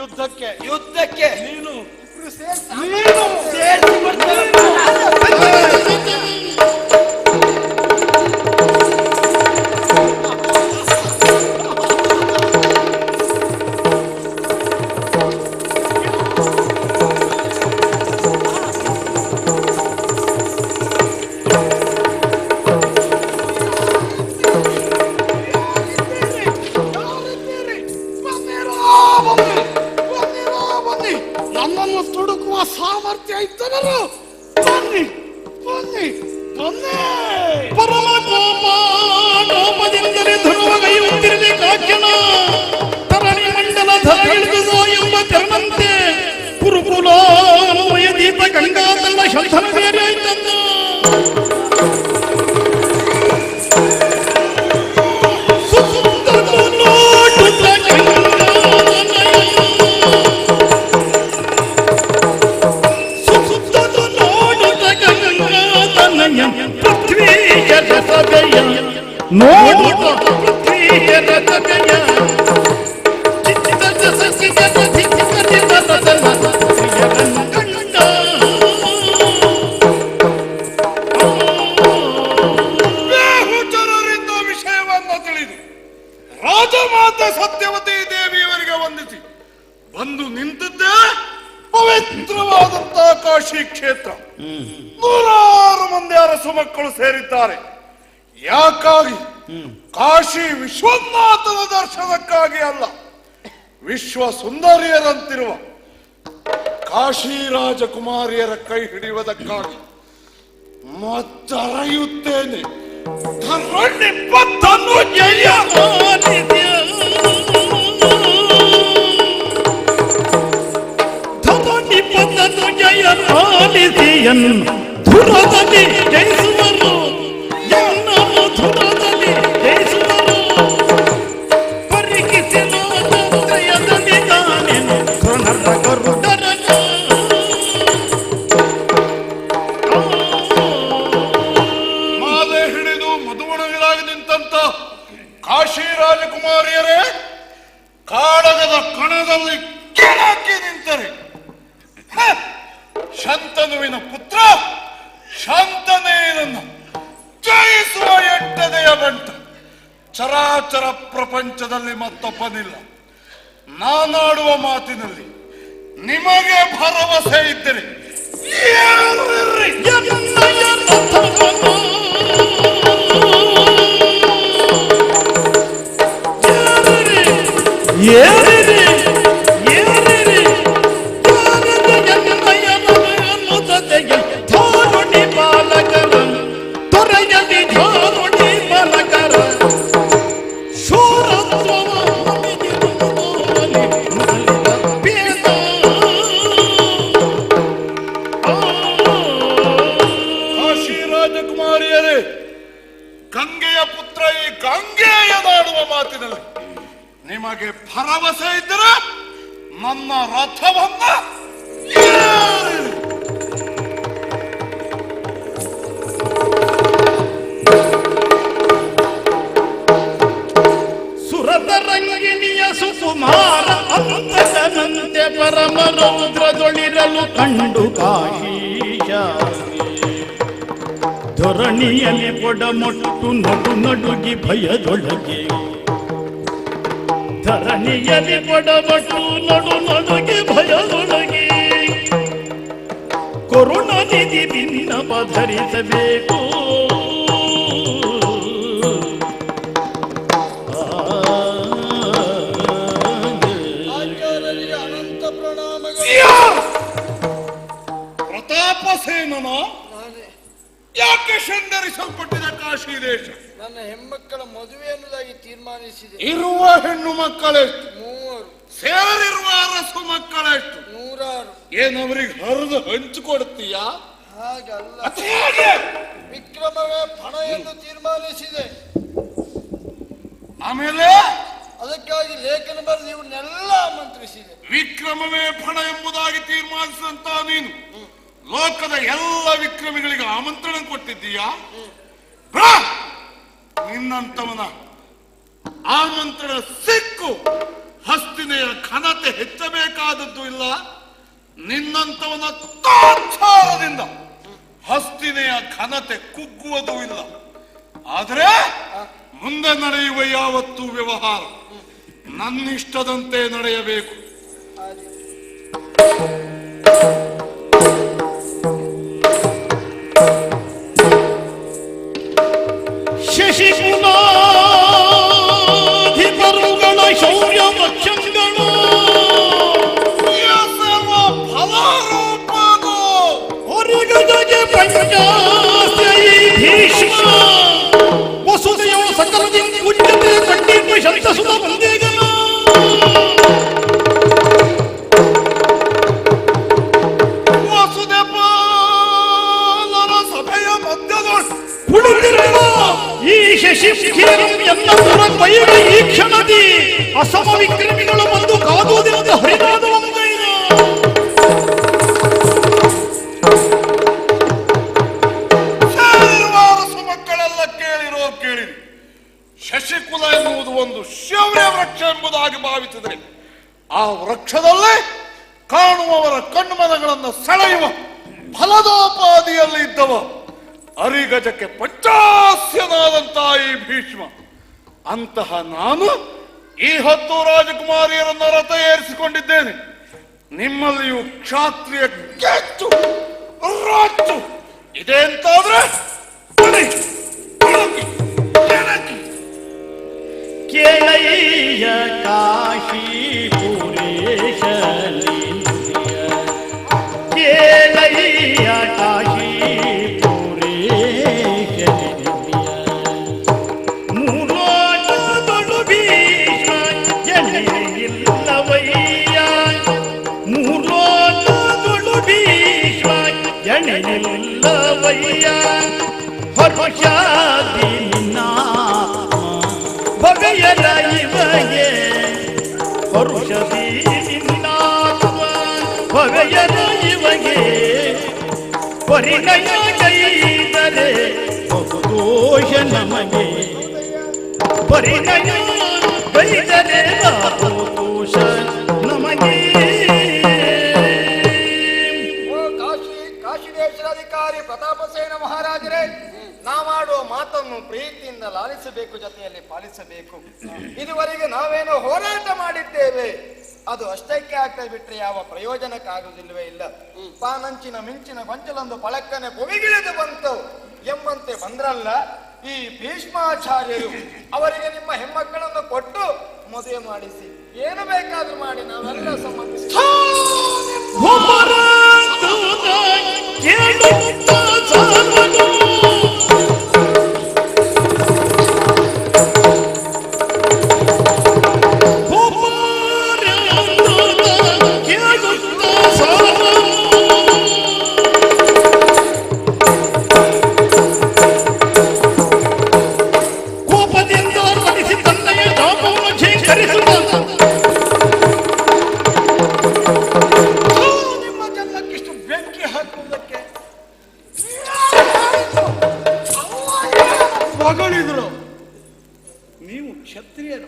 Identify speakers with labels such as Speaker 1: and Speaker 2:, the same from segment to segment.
Speaker 1: ಯುದ್ಧಕ್ಕೆ
Speaker 2: ಯುದ್ಧಕ್ಕೆ
Speaker 1: ನೀನು ನನ್ನನ್ನು ತುಡುಕುವ ಸಾಮರ್ಥ್ಯ ಇದ್ದವರು ಬನ್ನಿ ಬನ್ನಿ ಬನ್ನಿ.
Speaker 3: ಪರಮ ಕೋಪದಿಂದಲೇ ಧರ್ಮಗೈಯುತ್ತಿರಲಿ ಕಾಕ್ಯನ ತರಣಿ ಮಂಡಲ ಧರ ಇಳಿದುವ ಎಂಬ ತೆರನಂತೆ ಕುರುಕುಲಾನ್ವಯ ದೀಪ ಗಂಗಾತಲ್ಲ ಶಂಧನ ಬೇರೆ ಆಯ್ತಂದ ಪೃಥ್ವಿಯ ರಸದಯ ನೋಡುವ ಪೃಥ್ವಿಯ ರಸದಯ ಚಿತ್ತದ ಸಸಿಗದ ಧಿಕ್ಕದ ರಸನ ಪ್ರಿಯರನ್ನು ಕಂಡ
Speaker 1: ಬೇಹುಚರರಿಂದ ವಿಷಯವನ್ನು ತಿಳಿದು ರಾಜಮಾತೆ ಸತ್ಯವತಿ ದೇವಿಯವರಿಗೆ ವಂದಿಸಿ ಬಂದು ನಿಂತಿದ್ದೇ ಪವಿತ್ರವಾದಂತಹ ಕಾಶಿ ಕ್ಷೇತ್ರ. 100 ಮಂದಿ ಅರಸು ಮಕ್ಕಳು ಸೇರಿದ್ದಾರೆ. ಯಾಕಾಗಿ? ಕಾಶಿ ವಿಶ್ವನಾಥನ ದರ್ಶನಕ್ಕಾಗಿ ಅಲ್ಲ, ವಿಶ್ವ ಸುಂದರಿಯರಂತಿರುವ ಕಾಶಿ ರಾಜಕುಮಾರಿಯರ ಕೈ ಹಿಡಿಯುವುದಕ್ಕಾಗಿ. ಮತ್ತರೆಯುತ್ತೇನೆ ಜಯ
Speaker 3: ಜಯ ಆಲಿಸಿಯನ್ ಧುರದಲ್ಲಿ ಜಯಿಸುವರು ಎನ್ನನ್ನು ಧುರದಲ್ಲಿ ಜಯಿಸುವರು ಪರಿಕಿಸಿದಯದಲ್ಲಿ ನಾನೇನು ಧ್ರುನರ ಗರುಡರನ
Speaker 1: ಮಾಲೆ ಹಿಡಿದು ಮಧುವಣಗಳಾಗಿ ನಿಂತಂತ ಕಾಶಿ ರಾಜಕುಮಾರಿಯರೇ ಕಾಳಗದ ಕಣದಲ್ಲಿ ಕೆಳಕ್ಕೆ ನಿಂತರೆ ಶಂತನುವಿನ ಪುತ್ರ ಶಾಂತನೇನನ್ನು ಜಯಿಸುವ ಎಟ್ಟದೆಯ ಬಂಟ ಚರಾಚರ ಪ್ರಪಂಚದಲ್ಲಿ ಮತ್ತೊಬ್ಬನಿಲ್ಲ. ನಾನಾಡುವ ಮಾತಿನಲ್ಲಿ ನಿಮಗೆ ಭರವಸೆ ಇದ್ದರೆ ರಾಜಕುಮಾರಿಯರೇ, ಗಂಗೆಯ ಪುತ್ರ ಈ ಗಂಗೆಯದಾಡುವ ಮಾತಿನಲ್ಲಿ ನಿಮಗೆ ಭರವಸೆ ಇದ್ದರೆ ನನ್ನ ರಥವನ್ನ
Speaker 3: ಸುರತರಂಗಿಣಿಯ ಸುಕುಮಾರ ಅಂತನಂತೆ ಪರಮ ರೌದ್ರದೊಳಿರಲು ಕಂಡು ಕಾಶೀಶ ಧರಣಿಯಲ್ಲಿ ಕೊಡಮೊಟ್ಟು ನಡು ನಡುಗಿ ಭಯದೊಳಗೆ ಧರಣಿಯಲ್ಲಿ ಕೊಡಮೊಟ್ಟು ನಡು ನಡುಗಿ ಭಯದೊಳಗೆ ಕರುಣನಿಧಿ ಭಿನ್ನವ ಧರಿಸಬೇಕು.
Speaker 1: ಅನಂತ ಪ್ರಣಾಮಗಳು. ಪ್ರತಾಪಸೇನನ ಯಾಕೆ ಶೃಂಗರಿಸಲ್ಪಟ್ಟಿದ ಕಾಶಿ ದೇಶ?
Speaker 2: ನನ್ನ ಹೆಣ್ಮಕ್ಕಳ ಮದುವೆ ಅನ್ನೋದಾಗಿ ತೀರ್ಮಾನಿಸಿದೆ.
Speaker 1: ಇರುವ ಹೆಣ್ಣು ಮಕ್ಕಳೆಷ್ಟು?
Speaker 2: 3.
Speaker 1: ಸೇರಿರುವ ಅರಸು ಮಕ್ಕಳೆಷ್ಟು?
Speaker 2: 106.
Speaker 1: ಏನವರಿಗೆ ಹರಿದು ಹಂಚಿಕೊಡ್ತೀಯಾ?
Speaker 2: ಹಾಗಲ್ಲ,
Speaker 1: ಹೇಗೆ?
Speaker 2: ವಿಕ್ರಮವೇ ಫಣ ಎಂದು ತೀರ್ಮಾನಿಸಿದೆ.
Speaker 1: ಆಮೇಲೆ
Speaker 2: ಅದಕ್ಕಾಗಿ ಲೇಖನ ಬರೆದು ಇವನ್ನೆಲ್ಲ ಆಮಂತ್ರಿಸಿದೆ.
Speaker 1: ವಿಕ್ರಮವೇ ಫಣ ಎಂಬುದಾಗಿ ತೀರ್ಮಾನಿಸಿದಂತ ನೀನು ಲೋಕದ ಎಲ್ಲ ವಿಕ್ರಮಿಗಳಿಗೆ ಆಮಂತ್ರಣ ಕೊಟ್ಟಿದ್ದೀಯಾ? ನಿನ್ನಂತವನ ಆಮಂತ್ರಣ ಸಿಕ್ಕು ಹಸ್ತಿನೆಯ ಘನತೆ ಹೆಚ್ಚಬೇಕಾದದ್ದು ಇಲ್ಲ. ನಿನ್ನಂತವನ ತಾತ್ಸಾರದಿಂದ ಹಸ್ತಿನೆಯ ಘನತೆ ಕುಗ್ಗುವುದೂ ಇಲ್ಲ. ಆದರೆ ಮುಂದೆ ನಡೆಯುವ ಯಾವತ್ತೂ ವ್ಯವಹಾರ ನನ್ನಿಷ್ಟದಂತೆ ನಡೆಯಬೇಕು.
Speaker 3: ಶಶಿಕುಲಾಧಿಪರುಗಳ ಶೌರ್ಯ ವಕ್ಷಗಳು
Speaker 1: ಫಲಾರೂಪದು
Speaker 3: ಹೊರಗದಗೆ ಪಂಚಾಸ್ಯೈ ಭೀಷ್ಮ ವಸುದೆಯೋ ಸಕಲದಿ ಉಜ್ಜತೆ ಕಂಡಿಪ ಶಬ್ದಸುತ ಬಂದೇಗನ
Speaker 1: ವಸುದೇವನ ಸಭೆಯ ಮಧ್ಯದೊಳಗೆ
Speaker 3: ಕುಳಿತಿರುವ ಈ ಶಶಿಖೇರಂ ಎಲ್ಲ ಪುರ ಬಯಲು ಈ ಕ್ಷಣದಿ ಅಸಮ ವಿಕ್ರಮಿಗಳು ಬಂದು ಕಾದುವುದೆಂದು ಹರಿದಾದವಂಗೈನ
Speaker 1: ಮಕ್ಕಳೆಲ್ಲ ಕೇಳಿರಿ. ಶಶಿಕುಲ ಎನ್ನುವುದು ಒಂದು ಶೌರ್ಯ ವೃಕ್ಷ ಎಂಬುದಾಗಿ ಭಾವಿಸಿದರೆ ಆ ವೃಕ್ಷದಲ್ಲೇ ಕಾಣುವವರ ಕಣ್ಮನಗಳನ್ನು ಸೆಳೆಯುವ ಫಲದೋಪಾದಿಯಲ್ಲಿ ಇದ್ದವ ಅರಿಗಜಕ್ಕೆ ಪಂಚಾಸ್ಯನಾದಂತಹ ಈ ಭೀಷ್ಮ. ಅಂತಹ ನಾನು ಈ 10 ರಾಜಕುಮಾರಿಯರನ್ನು ರಥ ಏರಿಸಿಕೊಂಡಿದ್ದೇನೆ. ನಿಮ್ಮಲ್ಲಿಯೂ ಕ್ಷಾತ್ರಿಯ ಕೆಚ್ಚು ರಾಚು ಇದೆ ಅಂತಾದ್ರೆ
Speaker 3: ಕೇಳಯ್ಯ ಕಾಶಿ ಪುರೇಶ ಕೇಳಯ್ಯ ಕಾಶಿ ಪುರೇಶ ಮೂರೋಟಗಳು ಭೀಷ್ಮ ಜನಿಲ್ಲವಯ್ಯ ಮೂರೋಟಗಳು ಭೀಷ್ಮ ಜನಿಲ್ಲವಯ್ಯ ಹರ್ಷಾದಿ ಬಗೆಯರ ಇವಗೆ ಹರುಷದಿ ನಿನ್ನಾತ್ಮ ಬಗೆಯರ ಇವಗೆ ಪರಿಣಯ ಗೈದರೆ ಬಹುದೋಷ ನಮಗೆ ಪರಿಣಯ ಗೈದರೆ ಬಹುದೋಷ ನಮಗೆ.
Speaker 2: ಕಾಶಿ ದೇಶದ ಅಧಿಕಾರಿ ಪ್ರತಾಪಸೇನ ಮಹಾರಾಜರೇ, ನಾವಾಡುವ ಮಾತನ್ನು ಪ್ರೀತಿಯಿಂದ ಲಾಲಿಸಬೇಕು, ಜೊತೆಯಲ್ಲಿ ಪಾಲಿಸಬೇಕು. ಇದುವರೆಗೆ ನಾವೇನೋ ಹೋರಾಟ ಮಾಡಿದ್ದೇವೆ, ಅದು ಅಷ್ಟಕ್ಕೆ ಆಗ್ತಾ ಬಿಟ್ರೆ ಯಾವ ಪ್ರಯೋಜನಕ್ಕಾಗುವುದಿಲ್ಲವೇ ಇಲ್ಲ. ಪಾನಂಚಿನ ಮಿಂಚಿನ ಗೊಂಚಲೊಂದು ಪಳಕ್ಕನೆ ಭುವಿಗಿಳಿದು ಬಂತು ಎಂಬಂತೆ ಬಂದ್ರಲ್ಲ ಈ ಭೀಷ್ಮಾಚಾರ್ಯರು. ಅವರಿಗೆ ನಿಮ್ಮ ಹೆಣ್ಮಕ್ಕಳನ್ನು ಕೊಟ್ಟು ಮದುವೆ ಮಾಡಿಸಿ ಏನು ಬೇಕಾದ್ರೂ ಮಾಡಿ ನಾವೆಲ್ಲ ಸಂಬಂಧಿಸಿ
Speaker 3: ನೀವು ಕ್ಷತ್ರಿಯರು,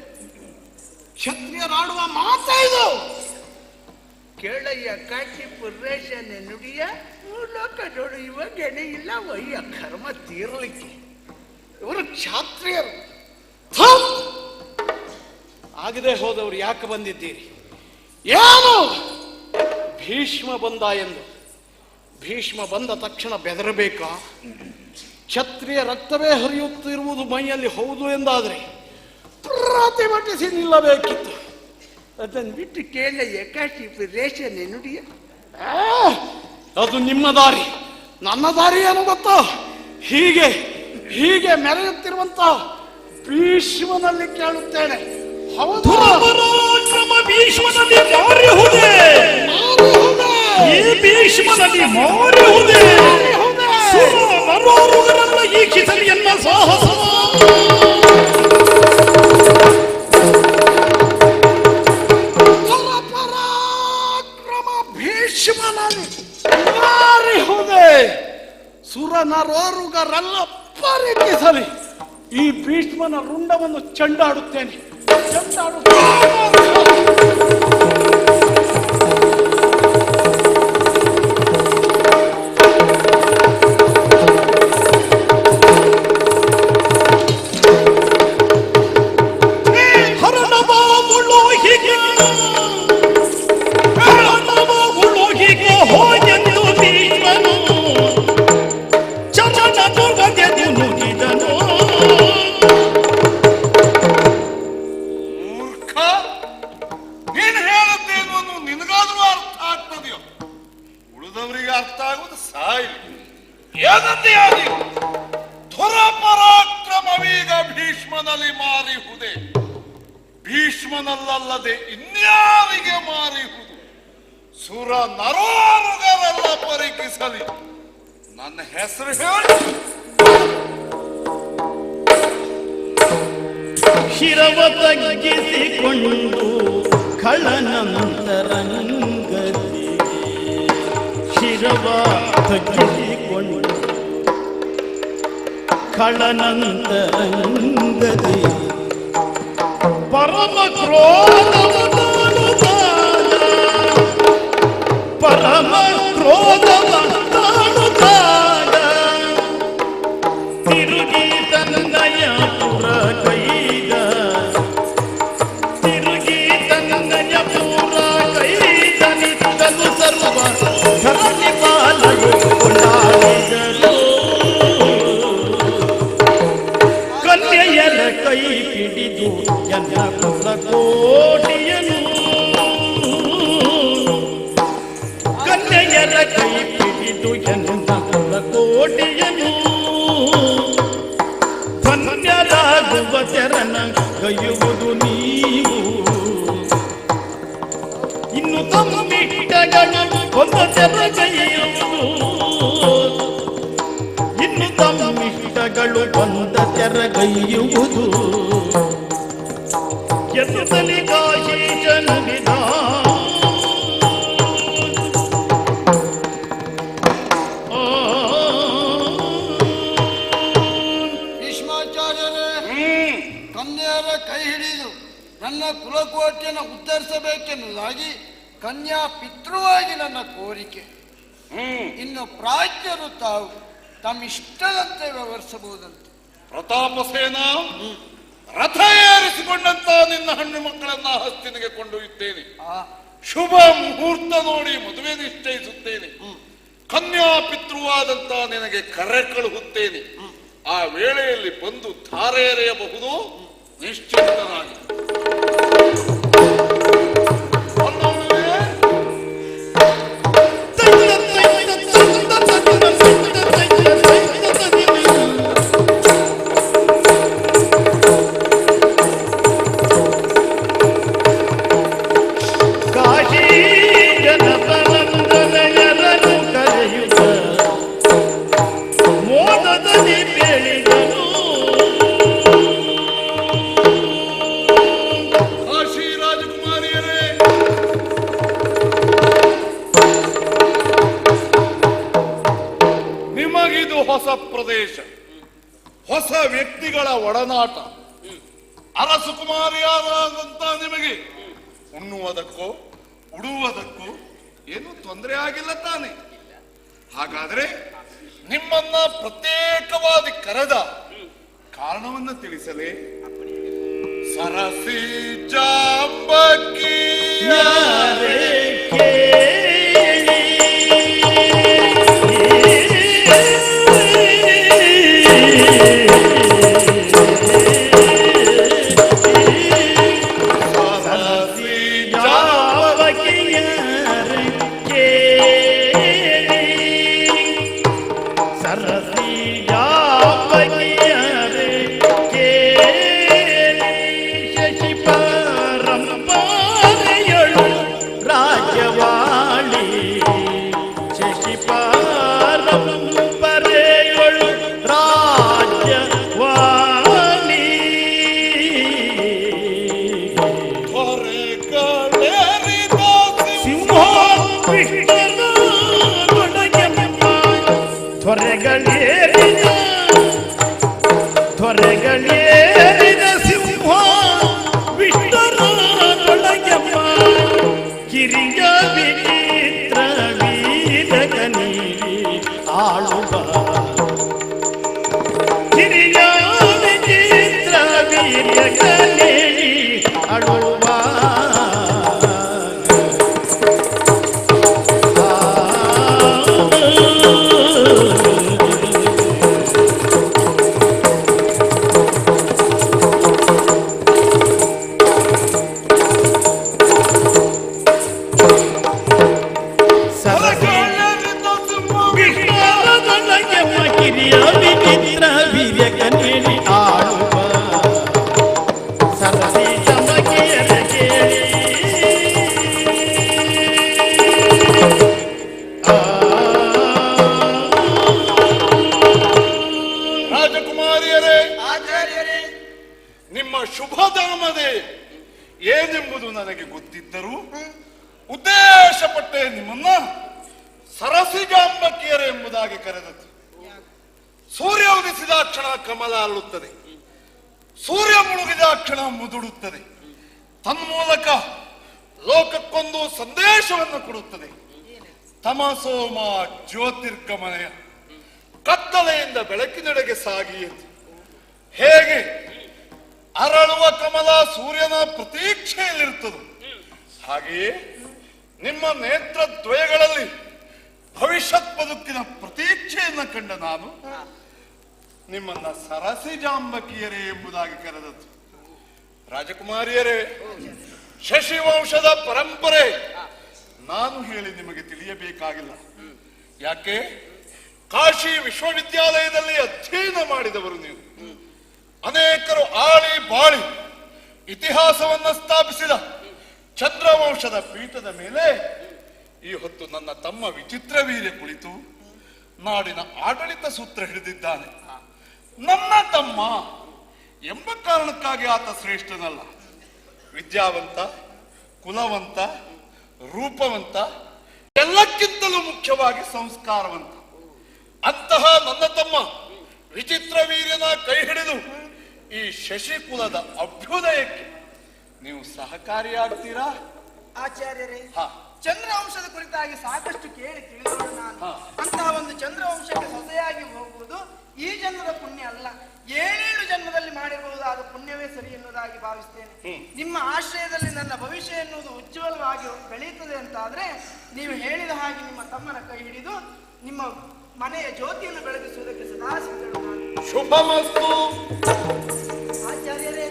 Speaker 2: ಕ್ಷತ್ರಿಯರಾಡುವ ಮಾತಾ ಇದು.
Speaker 4: ಕೇಳಯ್ಯ ಕಾಶಿ ಪುರೇಶನ ನುಡಿಯ ಲೋಕ ನೋಡುವ ಗೆಣೆ ಇಲ್ಲ ವಯ್ಯ ಕರ್ಮ ತೀರ್ಲಿಕ್ಕೆ.
Speaker 2: ಇವರು ಕ್ಷತ್ರಿಯರು.
Speaker 3: ಆಗದೆ ಹೋದವರು ಯಾಕೆ ಬಂದಿದ್ದೀರಿ? ಏನು ಭೀಷ್ಮ ಬಂದ ಎಂದು ಭೀಷ್ಮ ಬಂದ ತಕ್ಷಣ ಬೆದರಬೇಕಾ? ಕ್ಷತ್ರಿಯ ರಕ್ತವೇ ಹರಿಯುತ್ತಿರುವುದು ಮೈಯಲ್ಲಿ ಹೌದು ಎಂದಾದ್ರೆ ಪ್ರತಿಭಟಿಸಿ ನಿಲ್ಲಬೇಕಿತ್ತು.
Speaker 4: ಅದನ್ನು ಬಿಟ್ಟು ಕೇಳಯ್ಯ ಕಾಶಿ ಪುರೇಶನ ನುಡಿಯ.
Speaker 3: ಅದು ನಿಮ್ಮ ದಾರಿ, ನನ್ನ ದಾರಿ ಏನು ಗೊತ್ತಾ? ಹೀಗೆ ಹೀಗೆ ಮೆರೆಯುತ್ತಿರುವಂತ ಭೀಷ್ಮನಲ್ಲಿ ಕೇಳುತ್ತೇನೆ. ಹೌದು, ಭೀಷ್ಮನಲ್ಲಿ ಮಾರಿಹುದೇ, ಈ ಭೀಷ್ಮನಲ್ಲಿ ಮಾರಿಹುದೇ. ಬರುವವರೆಲ್ಲ ಈಕ್ಷಿಸಲಿ ಎನ್ನ ಸಾಹಸ.
Speaker 4: ಭೀಷ್ಮನಲ್ಲಿ
Speaker 3: ಮಾರಿಹುದೇ. ಸುರನರೋರುಗರೆಲ್ಲ ಪರಿಕಿಸಲಿ. ಈ ಭೀಷ್ಮನ ರುಂಡವನ್ನು ಚೆಂಡಾಡುತ್ತೇನೆ.
Speaker 1: ಧುರಪರಾಕ್ರಮವೀಗ ಭೀಷ್ಮನಲ್ಲಿ ಮಾರಿಹುದೆ, ಭೀಷ್ಮನಲ್ಲದೆ ಇನ್ಯಾರಿಗೆ ಮಾರಿಹುದು? ಸುರ ನರೋರುಗರೆಲ್ಲ ಪರೀಕ್ಷಿಸಲಿ, ನನ್ನ ಹೆಸರು ಹೇಳಿ.
Speaker 3: ಶಿರವ ತಗ್ಗಿಸಿಕೊಂಡು ಖಳನಂತರಂಗದಿ, ಶಿರವ ತಗ್ಗಿಸಿಕೊಂಡು ಖಳನಂತರಂಗದಿ ಪರಮ ಕ್ರೋಧವತಾಳುತ್ತಾನ, ಪರಮ ಕ್ರೋಧವತಾಳುತ್ತಾನ. ತಿರುಗಿ ತನ್ನಯ ಪುರ ಕೈದ, ತಿರುಗಿ ತನ್ನಯ ಪುರ ಕೈದ ನಿತ್ತಲು ಸರ್ವ ಧರಣಿ ಪಾಲರು ಕೊಂಡಾಡಿದರು. ಕನ್ಯೆಯರ ಕೈ ಹಿಡಿದು ಎನ್ನ ಕುಲ ಕೋಟಿಯನು, ಕನ್ಯೆಯರ ಕೈ ಹಿಡಿದು ಎನ್ನ ಕುಲ ಕೋಟಿಯನು. ಧನ್ಯರಾಗುವ ತೆರನ ಗೈಯುವುದು ನೀವು, ಇನ್ನು ತಮ್ಮಿಟ್ಟಗಳು ಒಂದು ತೆರಗೈಯುವುದು, ಇನ್ನು ತಮ್ಮಿಷ್ಟಗಳು ಬಂದ ತೆರಗೈಯುವುದು. ಎನ್ನುತ್ತಲಿ ಕಾಶೀಶ ನುಡಿದ
Speaker 5: ಕನ್ಯೆಯರ ಕೈ ಹಿಡಿದು ನನ್ನ ಕುಲಕೋಟೆಯನ್ನು ಉದ್ಧರಿಸಬೇಕೆನ್ನುವುದಾಗಿ ಕನ್ಯಾ ಪಿತೃವಾಗಿ ನನ್ನ ಕೋರಿಕೆ. ಇನ್ನು ಪ್ರಾಜ್ಞರು ತಾವು ತಮ್ಮಿಷ್ಟದಂತೆ ವ್ಯವಹರಿಸಬಹುದಂತೆ.
Speaker 1: ಪ್ರತಾಪಸೇನ, ರಥ ಏರಿಸಿಕೊಂಡಂತ ನಿನ್ನ ಹೆಣ್ಣು ಮಕ್ಕಳನ್ನ ಹಸ್ತಿನಿಗೆ ಕೊಂಡೊಯ್ಯುತ್ತೇನೆ. ಶುಭ ಮುಹೂರ್ತ ನೋಡಿ ಮದುವೆ ನಿಶ್ಚಯಿಸುತ್ತೇನೆ. ಕನ್ಯಾ ಪಿತೃವಾದಂತ ನಿನಗೆ ಕರೆ ಕಳುಹುತ್ತೇನೆ. ಆ ವೇಳೆಯಲ್ಲಿ ಬಂದು ಧಾರೆ ಎರೆಯಬಹುದು, ನಿಶ್ಚಿಂತನಾಗಿ. ಹೊಸ ಪ್ರದೇಶ, ಹೊಸ ವ್ಯಕ್ತಿಗಳ ಒಡನಾಟ. ಅರಸುಕುಮಾರಿಯಾದಂತ ನಿಮಗೆ ಉಣ್ಣುವುದಕ್ಕೋ ಉಡುವುದಕ್ಕೋ ಏನು ತೊಂದರೆ ಆಗಿಲ್ಲ ತಾನೆ? ಹಾಗಾದ್ರೆ ನಿಮ್ಮನ್ನ ಪ್ರತ್ಯೇಕವಾಗಿ ಕರೆದ ಕಾರಣವನ್ನ ತಿಳಿಸಲೇ? ಸರಸಿ ಜಾಂಬಕಿ ತ್ವರೆಗಳೇರಿದ ಸಿಂಹ
Speaker 3: ವಿಚಿತ್ರ ವೀರಗನಿ ಆಳುವ ಹಿರಿಯ ವಿಚಿತ್ರ ವೀರಗನಿ ಆಳುವ
Speaker 1: ರಾಜಕುಮಾರಿಯರೇ, ನಿಮ್ಮ ಶುಭಧಾಮದೇ ಏನೆಂಬುದು ನನಗೆ ಗೊತ್ತಿದ್ದರೂ ಉದ್ದೇಶಪಟ್ಟೆ ನಿಮ್ಮನ್ನ ಸರಸಿಜಾಂಬಕಿಯರೇ ಎಂಬುದಾಗಿ ಕರೆದದ್ದು. ಸೂರ್ಯ ಉದಿಸಿದ ಕ್ಷಣ ಕಮಲ ಅರಳುತ್ತದೆ, ಸೂರ್ಯ ಮುಳುಗಿದ ಕ್ಷಣ ಮುದುಡುತ್ತದೆ. ತನ್ಮೂಲಕ ಲೋಕಕ್ಕೊಂದು ಸಂದೇಶವನ್ನು ಕೊಡುತ್ತದೆ. ತಮಸೋಮ ಜ್ಯೋತಿರ್ಗಮನಯ, ಕತ್ತಲೆಯಿಂದ ಬೆಳಕಿನೆಡೆಗೆ ಸಾಗಿ ಎಂದು. ಹೇಗೆ ಅರಳುವ ಕಮಲ ಸೂರ್ಯನ ಪ್ರತೀಕ್ಷೆಯಲ್ಲಿರುತ್ತದೆ, ಹಾಗೆಯೇ ನಿಮ್ಮ ನೇತ್ರದ್ವಯಗಳಲ್ಲಿ ಭವಿಷ್ಯತ್ ಬದುಕಿನ ಪ್ರತೀಕ್ಷೆಯನ್ನು ಕಂಡ ನಾನು ನಿಮ್ಮನ್ನ ಸರಸಿಜಾಂಬಕಿಯರೇ ಎಂಬುದಾಗಿ ಕರೆದದ್ದು. ರಾಜಕುಮಾರಿಯರೇ, ಶಶಿವಂಶದ ಪರಂಪರೆ ನಾನು ಹೇಳಿ ನಿಮಗೆ ತಿಳಿಯಬೇಕಾಗಿಲ್ಲ. ಯಾಕೆ? ಕಾಶಿ ವಿಶ್ವವಿದ್ಯಾಲಯದಲ್ಲಿ ಅಧ್ಯಯನ ಮಾಡಿದವರು ನೀವು. ಅನೇಕರು ಆಳಿ ಬಾಳಿ ಇತಿಹಾಸವನ್ನು ಸ್ಥಾಪಿಸಿದ ಚಂದ್ರವಂಶದ ಪೀಠದ ಮೇಲೆ ಈ ಹೊತ್ತು ನನ್ನ ತಮ್ಮ ವಿಚಿತ್ರವೀರ್ಯ ಕುಳಿತು ನಾಡಿನ ಆಡಳಿತ ಸೂತ್ರ ಹಿಡಿದಿದ್ದಾನೆ. ನನ್ನ ತಮ್ಮ ಎಂಬ ಕಾರಣಕ್ಕಾಗಿ ಆತ ಶ್ರೇಷ್ಠನಲ್ಲ. ವಿದ್ಯಾವಂತ, ಕುಲವಂತ, ರೂಪವಂತ, ಎಲ್ಲಕ್ಕಿಂತಲೂ ಮುಖ್ಯವಾಗಿ ಸಂಸ್ಕಾರವಂತ. ಅಂತಹ ನನ್ನ ತಮ್ಮ ವಿಚಿತ್ರವೀರ್ಯನ ಕೈ ಹಿಡಿದು ಈ ಶಶಿಕುಲದ ಅಭ್ಯುದಯಕ್ಕೆ ನೀವು ಸಹಕಾರಿಯಾಗ್ತೀರಾ?
Speaker 6: ಆಚಾರ್ಯರೇ,
Speaker 1: ಹಾ,
Speaker 6: ಚಂದ್ರವಂಶದ ಕುರಿತಾಗಿ ಸಾಕಷ್ಟು ಕೇಳಿ ತಿಳಿದವಳು ನಾನು. ಅಂತಹ ಒಂದು ಚಂದ್ರವಂಶಕ್ಕೆ ಸೊಸೆಯಾಗಿ ಹೋಗುವುದು ಈ ಜನ್ಮದ ಪುಣ್ಯ ಅಲ್ಲ, 7 ಜನ್ಮದಲ್ಲಿ ಮಾಡಿರಬಹುದಾದ ಪುಣ್ಯವೇ ಸರಿ ಎನ್ನುವುದಾಗಿ ಭಾವಿಸ್ತೇನೆ. ನಿಮ್ಮ ಆಶ್ರಯದಲ್ಲಿ ನನ್ನ ಭವಿಷ್ಯ ಎನ್ನುವುದು ಉಜ್ವಲವಾಗಿ ಬೆಳೆಯುತ್ತದೆ ಅಂತಾದ್ರೆ ನೀವು ಹೇಳಿದ ಹಾಗೆ ನಿಮ್ಮ ತಮ್ಮನ ಕೈ ಹಿಡಿದು ನಿಮ್ಮ ಮನೆಯ ಜ್ಯೋತಿಯನ್ನು ಬೆಳಗಿಸುವುದಕ್ಕೆ ಸದಾ ಸಿದ್ಧಳು ನಾನು.
Speaker 1: ಶುಭಮಸ್ತು.
Speaker 6: ಆಚಾರ್ಯರೇ,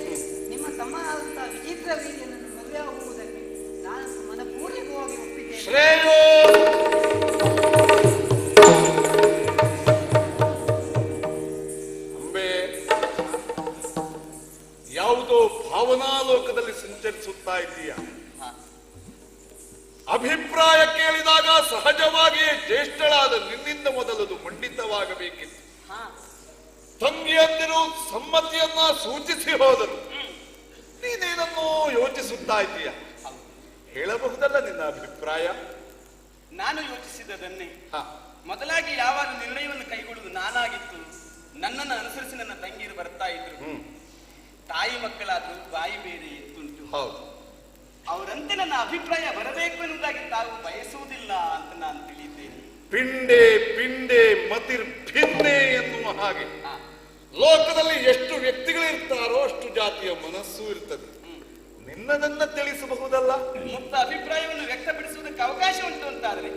Speaker 6: ನಿಮ್ಮ ತಮ್ಮನಾದಂತಹ ವಿಚಿತ್ರ ವೀರ್ಯನನ್ನು ಮದುವೆ ಆಗುವುದಕ್ಕೆ ನಾನು ಮನಪೂರ್ವಕವಾಗಿ ಒಪ್ಪಿದ್ದೇನೆ.
Speaker 1: ಶ್ರೇಯೋ. ಅಂಬೆ, ಯಾವುದೋ ಭಾವನಾಲೋಕದಲ್ಲಿ ಸಂಚರಿಸುತ್ತಾ ಇದ್ದೀಯ. ಅಭಿಪ್ರಾಯ ಕೇಳಿದಾಗ ಸಹಜವಾಗಿಯೇ ಜ್ಯೇಷ್ಠಳಾದ ನಿನ್ನಿಂದ ಮೊದಲದು ಮಂಡಿತವಾಗಬೇಕಿತ್ತು. ತಂಗಿಯಂದಿರು ಸಮ್ಮತಿಯನ್ನ ಸೂಚಿಸಿ ಹೋದರು, ನೀನೇನನ್ನೋ ಯೋಚಿಸುತ್ತಾ ಇದ್ದೀಯ. ಹೇಳಬಹುದಲ್ಲ ನಿನ್ನ ಅಭಿಪ್ರಾಯ?
Speaker 7: ನಾನು ಯೋಚಿಸಿದದನ್ನೇ. ಮೊದಲಾಗಿ ಯಾವಾಗ ನಿರ್ಣಯವನ್ನು ಕೈಗೊಳ್ಳುವುದು ನಾನಾಗಿತ್ತು. ನನ್ನನ್ನು ಅನುಸರಿಸಿ ನನ್ನ ತಂಗಿಯರು ಬರ್ತಾ ಇದ್ರು. ತಾಯಿ ಮಕ್ಕಳಾದ್ರೂ ಬಾಯಿ ಬೇರೆ ಎತ್ತುಂಟು.
Speaker 1: ಹೌದು,
Speaker 7: ಅವರಂತೆ ನನ್ನ ಅಭಿಪ್ರಾಯ ಬರಬೇಕು ಎನ್ನುವುದಾಗಿ ತಾವು ಬಯಸುವುದಿಲ್ಲ ಅಂತ ನಾನು ತಿಳಿಯುತ್ತೇನೆ.
Speaker 1: ಪಿಂಡೆ ಪಿಂಡೆ ಮತಿರ್ ಭಿನ್ನೆ ಎನ್ನುವ ಹಾಗೆ ಲೋಕದಲ್ಲಿ ಎಷ್ಟು ವ್ಯಕ್ತಿಗಳಿರ್ತಾರೋ ಅಷ್ಟು ಜಾತಿಯ ಮನಸ್ಸು ಇರ್ತದೆ. ನಿನ್ನದನ್ನ ತಿಳಿಸಬಹುದಲ್ಲ.
Speaker 7: ಮುಕ್ತ ಅಭಿಪ್ರಾಯವನ್ನು ವ್ಯಕ್ತಪಡಿಸುವುದಕ್ಕೆ ಅವಕಾಶ ಉಂಟು ಅಂತಾದ್ರೆ